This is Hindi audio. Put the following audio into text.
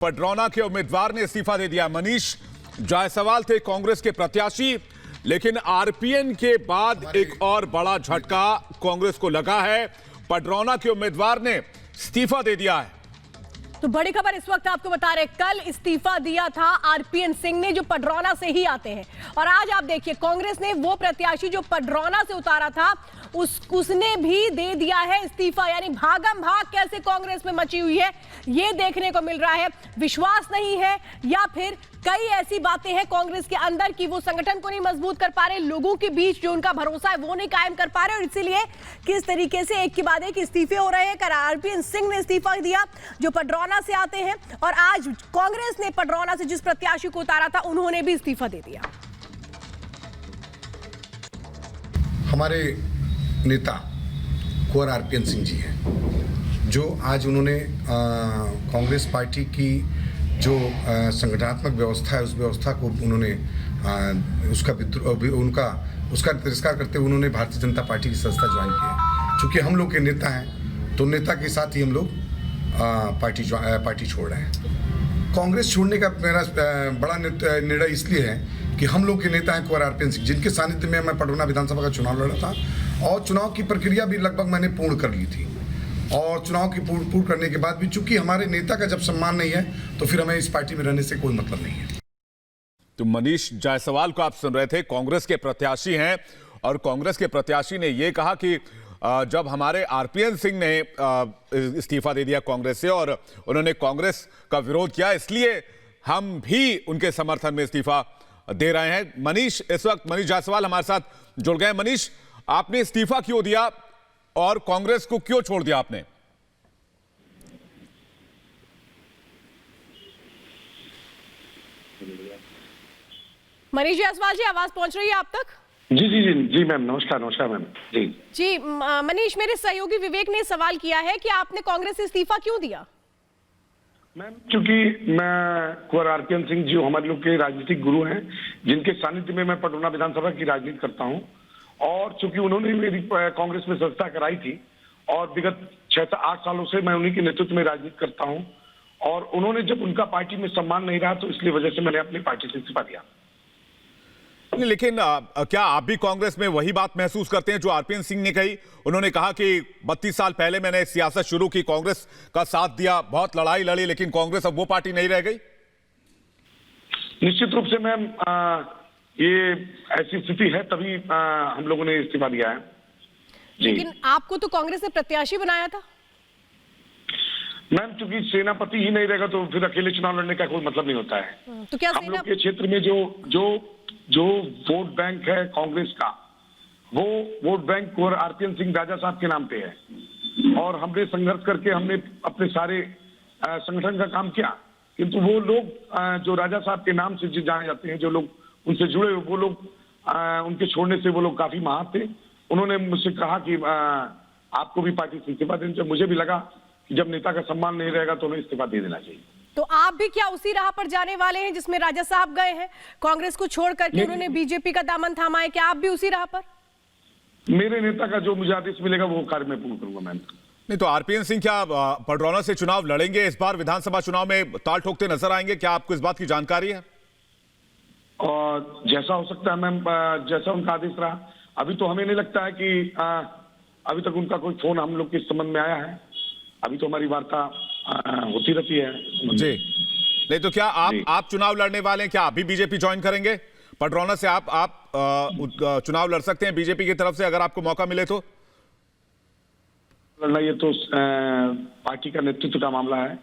पडरौना के उम्मीदवार ने इस्तीफा दे दिया। मनीष जायसवाल थे कांग्रेस के प्रत्याशी, लेकिन आरपीएन के बाद एक और बड़ा झटका कांग्रेस को लगा है। पडरौना के उम्मीदवार ने इस्तीफा दे दिया है। तो बड़ी खबर इस वक्त आपको बता रहे, कल इस्तीफा दिया था आरपीएन सिंह ने, जो पडरौना से ही आते हैं, और आज आप देखिए कांग्रेस ने वो प्रत्याशी जो पडरौना से उतारा था उसने भी दे दिया है इस्तीफा। यानी भागम भाग कैसे कांग्रेस में मची हुई है ये देखने को मिल रहा है। विश्वास नहीं है या फिर कई ऐसी बातें हैं कांग्रेस के अंदर कि वो संगठन को नहीं मजबूत कर पा रहे, लोगों के बीच जो उनका भरोसा है वो नहीं कायम कर पा रहे, और इसीलिए किस तरीके से एक के बाद एक इस्तीफे हो रहे हैं। कल आरपीएन सिंह ने इस्तीफा दिया जो पडरौना से आते हैं, और आज कांग्रेस ने पडरौना से जिस प्रत्याशी को उतारा था उन्होंने भी इस्तीफा दे दिया। हमारे नेता कुंवर आरपीएन सिंह जी हैं, जो आज उन्होंने कांग्रेस पार्टी की जो संगठनात्मक व्यवस्था है उस व्यवस्था को उन्होंने उसका तिरस्कार करते हुए उन्होंने भारतीय जनता पार्टी की संस्था ज्वाइन की है। चूँकि हम लोग के नेता हैं तो नेता के साथ ही हम लोग पार्टी छोड़ रहे हैं। कांग्रेस छोड़ने का मेरा बड़ा निर्णय इसलिए है कि हम लोग के नेता हैं कुंवर आरपीएन सिंह, जिनके सानिध्य में मैं पडरौना विधानसभा का चुनाव लड़ा था, और चुनाव की प्रक्रिया भी लगभग मैंने पूर्ण कर ली थी। और चुनाव की पूर्ण करने के बाद भी चूंकि हमारे नेता का जब सम्मान नहीं है तो फिर हमें इस पार्टी में रहने से कोई मतलब नहीं है। तो मनीष जायसवाल को आप सुन रहे थे, कांग्रेस के प्रत्याशी हैं, और कांग्रेस के प्रत्याशी ने यह कहा कि जब हमारे आरपीएन सिंह ने इस्तीफा दे दिया कांग्रेस से और उन्होंने कांग्रेस का विरोध किया, इसलिए हम भी उनके समर्थन में इस्तीफा दे रहे हैं। मनीष, इस वक्त मनीष जायसवाल हमारे साथ जुड़ गए। मनीष, आपने इस्तीफा क्यों दिया और कांग्रेस को क्यों छोड़ दिया आपने? मनीष जायसवाल जी, आवाज पहुंच रही है आप तक? जी जी जी जी मैम, नमस्कार मैम। जी जी मनीष, मेरे सहयोगी विवेक ने सवाल किया है कि आपने कांग्रेस से इस्तीफा क्यों दिया? मैम, क्योंकि मैं कुंवर आरपीएन सिंह जी हमारे लोग के राजनीतिक गुरु हैं, जिनके सानिध्य में मैं पडरौना विधानसभा की राजनीति करता हूं, और चूंकि उन्होंने मेरी कांग्रेस में सदस्यता कराई थी और विगत 6 से 8 सालों से मैं उन्हीं के नेतृत्व में राजनीति करता हूं, और उन्होंने जब उनका पार्टी में सम्मान नहीं रहा तो इसलिए वजह से मैंने अपनी पार्टी से इस्तीफा दिया। लेकिन क्या आप भी कांग्रेस में वही बात महसूस करते हैं जो आरपीएन सिंह ने कही? उन्होंने कहा कि 32 साल पहले मैंने सियासत शुरू की, कांग्रेस का साथ दिया, बहुत लड़ाई लड़ी, लेकिन कांग्रेस अब वो पार्टी नहीं रह गई। निश्चित रूप से मैम, ये ऐसी स्थिति है, तभी हम लोगों ने इस्तीफा दिया है। लेकिन आपको तो कांग्रेस ने प्रत्याशी बनाया था। मैम, चूंकि सेनापति ही नहीं रहेगा तो फिर अकेले चुनाव लड़ने का कोई मतलब नहीं होता है। तो क्या हम लोग के क्षेत्र में जो वोट बैंक है कांग्रेस का, वो वोट बैंक कुंवर आरपीएन सिंह राजा साहब के नाम पे है, और हमने संघर्ष करके हमने अपने सारे संगठन का काम किया, किंतु वो लोग जो राजा साहब के नाम से जाने जाते हैं, जो लोग उनसे जुड़े वो लोग, उनके छोड़ने से वो लोग काफी महान थे। उन्होंने मुझसे कहा कि आपको भी पार्टी से इस्तीफा देना चाहिए। मुझे भी लगा कि जब नेता का सम्मान नहीं रहेगा तो हमें इस्तीफा दे देना चाहिए। तो आप भी क्या उसी राह पर जाने वाले हैं जिसमें राजा साहब गए हैं? कांग्रेस को छोड़ करके उन्होंने बीजेपी का दामन थामा है, क्या आप भी उसी राह पर? मेरे नेता का जो मुझे आदेश मिलेगा वो कार्य मैं पूर्ण करूंगा मैम। नहीं तो आरपीएन सिंह क्या पडरौना से चुनाव लड़ेंगे? इस बार विधानसभा चुनाव में ताल ठोकते नजर आएंगे? क्या आपको इस बात की जानकारी है? और जैसा हो सकता है मैम, जैसा उनका आदेश रहा। अभी तो हमें नहीं लगता है कि अभी तक उनका कोई फोन हम लोग के संबंध में आया है। अभी तो हमारी वार्ता होती रहती है जी। नहीं तो क्या आप चुनाव लड़ने वाले हैं? क्या आप भी बीजेपी ज्वाइन करेंगे? पडरौना से आप चुनाव लड़ सकते हैं बीजेपी की तरफ से अगर आपको मौका मिले तो? लड़ना ये तो पार्टी का नेतृत्व का मामला है।